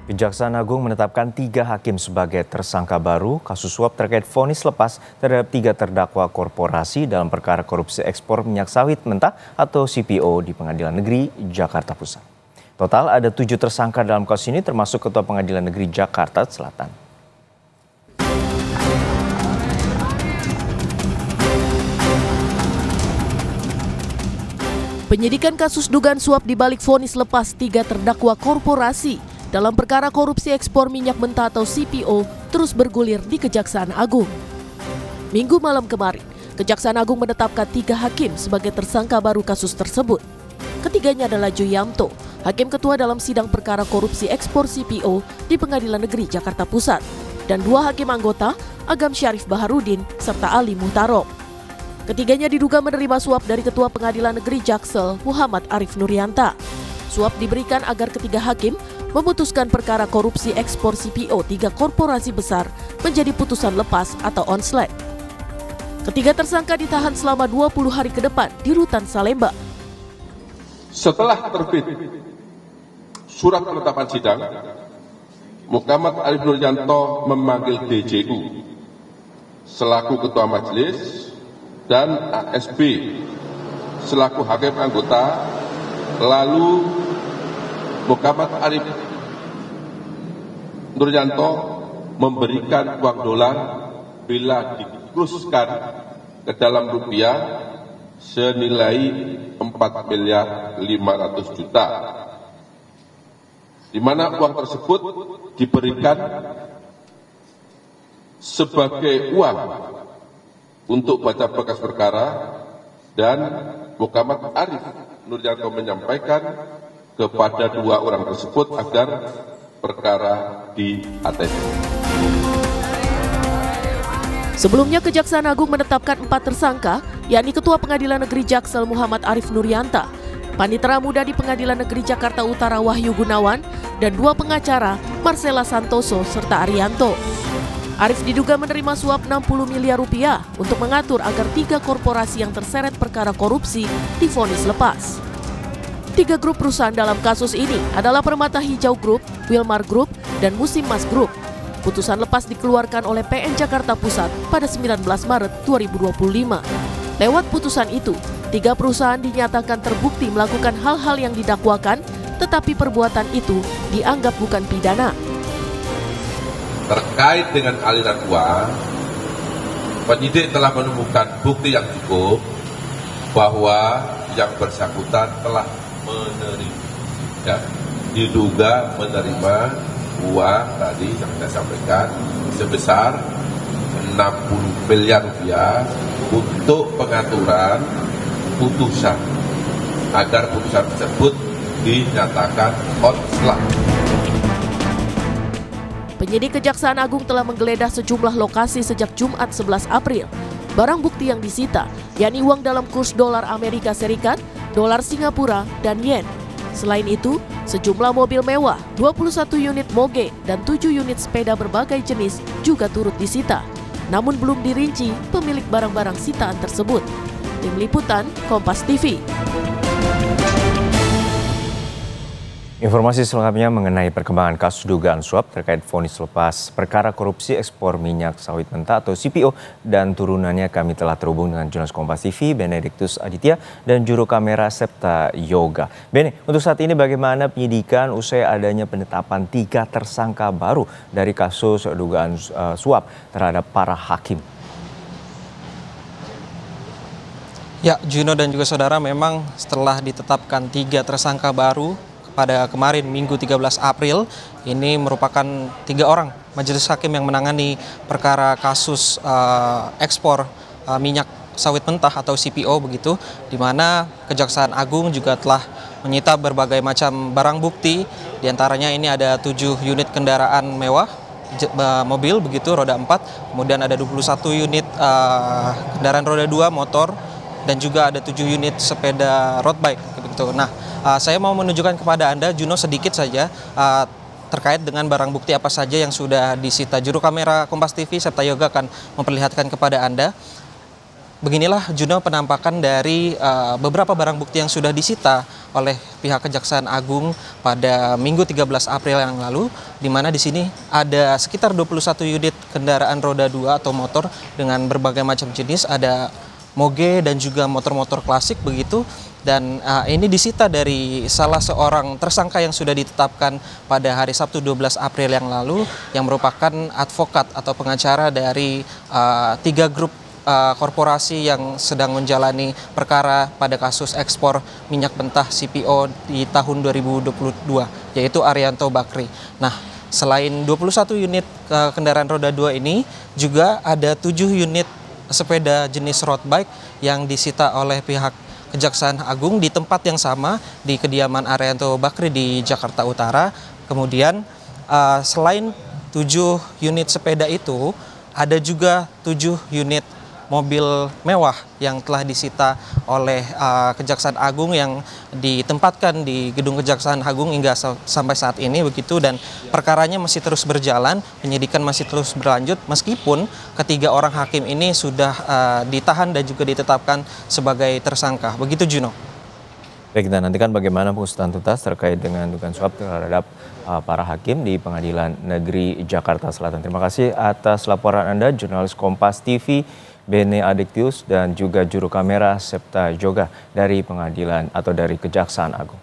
Kejaksaan Agung menetapkan 3 hakim sebagai tersangka baru kasus suap terkait vonis lepas terhadap 3 terdakwa korporasi dalam perkara korupsi ekspor minyak sawit mentah atau CPO di Pengadilan Negeri Jakarta Pusat. Total ada 7 tersangka dalam kasus ini termasuk Ketua Pengadilan Negeri Jakarta Selatan. Penyidikan kasus dugaan suap di balik vonis lepas 3 terdakwa korporasi dalam perkara korupsi ekspor minyak mentah atau CPO terus bergulir di Kejaksaan Agung. Minggu malam kemarin, Kejaksaan Agung menetapkan 3 hakim sebagai tersangka baru kasus tersebut. Ketiganya adalah Juyamto, hakim ketua dalam sidang perkara korupsi ekspor CPO di Pengadilan Negeri Jakarta Pusat, dan 2 hakim anggota, Agam Syarif Baharudin serta Ali Muhtarom. Ketiganya diduga menerima suap dari Ketua Pengadilan Negeri Jaksel, Muhammad Arif Nurianta. Suap diberikan agar ketiga hakim memutuskan perkara korupsi ekspor CPO 3 korporasi besar menjadi putusan lepas atau onslet. Ketiga tersangka ditahan selama 20 hari ke depan di Rutan Salemba. Setelah terbit surat penetapan sidang, Muhammad Arif Nurianto memanggil DJU selaku Ketua Majelis dan ASB selaku hakim anggota, lalu Muhammad Arif Nurianto memberikan uang dolar bila dikuruskan ke dalam rupiah senilai 4 miliar 500 juta, di mana uang tersebut diberikan sebagai uang untuk baca berkas perkara, dan Muhammad Arif Nurianto menyampaikan kepada 2 orang tersebut agar perkara di ATT. Sebelumnya Kejaksaan Agung menetapkan 4 tersangka, yakni Ketua Pengadilan Negeri Jaksel Muhammad Arif Nurianta, Panitera Muda di Pengadilan Negeri Jakarta Utara Wahyu Gunawan, dan 2 pengacara Marcella Santoso serta Arianto. Arif diduga menerima suap 60 miliar rupiah untuk mengatur agar 3 korporasi yang terseret perkara korupsi divonis lepas. 3 grup perusahaan dalam kasus ini adalah Permata Hijau Group, Wilmar Group, dan Musimas Group. Putusan lepas dikeluarkan oleh PN Jakarta Pusat pada 19 Maret 2025. Lewat putusan itu, 3 perusahaan dinyatakan terbukti melakukan hal-hal yang didakwakan, tetapi perbuatan itu dianggap bukan pidana. Terkait dengan aliran uang, penyidik telah menemukan bukti yang cukup bahwa yang bersangkutan telah diduga menerima uang tadi yang saya sampaikan sebesar 60 miliar rupiah untuk pengaturan putusan agar putusan tersebut dinyatakan onslet. Penyidik Kejaksaan Agung telah menggeledah sejumlah lokasi sejak Jumat 11 April. Barang bukti yang disita, yakni uang dalam kurs dolar Amerika Serikat, dolar Singapura, dan yen. Selain itu, sejumlah mobil mewah, 21 unit moge, dan 7 unit sepeda berbagai jenis juga turut disita. Namun belum dirinci pemilik barang-barang sitaan tersebut. Tim Liputan, Kompas TV. Informasi selengkapnya mengenai perkembangan kasus dugaan suap terkait vonis lepas perkara korupsi ekspor minyak sawit mentah atau CPO dan turunannya kami telah terhubung dengan jurnalis Kompas TV Benediktus Aditya dan juru kamera Septa Yoga. Bene, untuk saat ini bagaimana penyidikan usai adanya penetapan 3 tersangka baru dari kasus dugaan suap terhadap para hakim? Ya, Juno dan juga saudara, memang setelah ditetapkan 3 tersangka baru pada kemarin Minggu 13 April, ini merupakan 3 orang majelis hakim yang menangani perkara kasus ekspor minyak sawit mentah atau CPO begitu, di mana Kejaksaan Agung juga telah menyita berbagai macam barang bukti, diantaranya ini ada 7 unit kendaraan mewah, mobil begitu roda 4, kemudian ada 21 unit kendaraan roda 2 motor, dan juga ada 7 unit sepeda road bike begitu. Nah, saya mau menunjukkan kepada Anda, Juno, sedikit saja terkait dengan barang bukti apa saja yang sudah disita. Juru kamera Kompas TV Septa Yoga akan memperlihatkan kepada Anda. beginilah Juno penampakan dari beberapa barang bukti yang sudah disita oleh pihak Kejaksaan Agung pada Minggu 13 April yang lalu, di mana di sini ada sekitar 21 unit kendaraan roda 2 atau motor dengan berbagai macam jenis, ada moge dan juga motor-motor klasik begitu. Dan ini disita dari salah seorang tersangka yang sudah ditetapkan pada hari Sabtu 12 April yang lalu, yang merupakan advokat atau pengacara dari 3 grup korporasi yang sedang menjalani perkara pada kasus ekspor minyak mentah CPO di tahun 2022, yaitu Arianto Bakri. Nah, selain 21 unit kendaraan roda 2 ini, juga ada 7 unit sepeda jenis road bike yang disita oleh pihak Kejaksaan Agung di tempat yang sama di kediaman Arianto Bakri di Jakarta Utara. Kemudian selain 7 unit sepeda itu, ada juga 7 unit mobil mewah yang telah disita oleh Kejaksaan Agung yang ditempatkan di gedung Kejaksaan Agung hingga sampai saat ini begitu, dan perkaranya masih terus berjalan, penyidikan masih terus berlanjut meskipun ketiga orang hakim ini sudah ditahan dan juga ditetapkan sebagai tersangka. Begitu Juno. Baik, kita nantikan bagaimana pengusutan tuntas terkait dengan dugaan suap terhadap para hakim di Pengadilan Negeri Jakarta Selatan. Terima kasih atas laporan Anda, jurnalis Kompas TV Benediktus dan juga juru kamera Septa Joga dari Pengadilan atau dari Kejaksaan Agung.